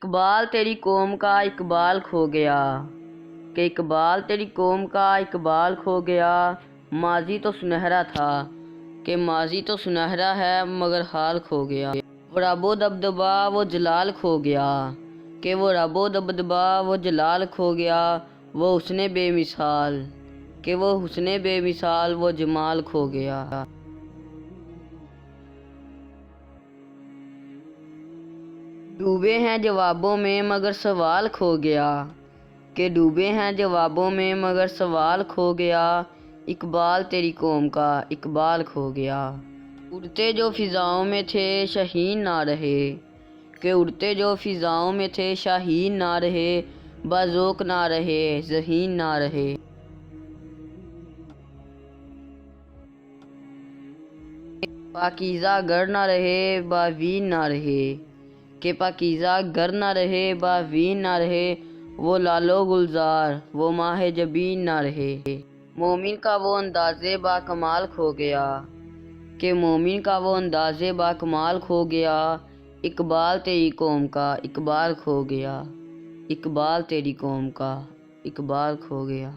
اقبال تیری قوم کا اقبال کھو گیا، کہ اقبال تیری قوم کا اقبال کھو گیا۔ ماضی تو سنہرا تھا، کہ ماضی تو سنہرا ہے مگر حال کھو گیا۔ وہ رب و دبدبا وہ جلال کھو گیا، کہ وہ رب و دبدبا وہ جلال کھو گیا۔ وہ حسن بے مثال، کہ وہ حسن بے مثال وہ جمال کھو گیا۔ ڈوبے ہیں جوابوں میں مگر سوال کھو گیا، کہ ڈوبے ہیں جوابوں میں مگر سوال کھو گیا۔ اقبال تیری قوم کا اقبال کھو گیا۔ اڑتے جو فضاؤں میں تھے شاہین نہ رہے، کہ اڑتے جو فضاؤں میں تھے شاہین نہ رہے۔ باذوق نہ رہے ذہین نہ رہے۔ پاکیزہ گر نہ رہے باوین نہ رہے، کہ پاکیزہ گر نہ رہے باوین نہ رہے۔ وہ لالو گلزار وہ ماہ جبین نہ رہے۔ مومن کا وہ انداز با کمال کھو گیا، کہ مومن کا وہ انداز با کمال کھو گیا۔ اقبال تیری قوم کا اقبال کھو گیا، اقبال تیری قوم کا اقبال کھو گیا۔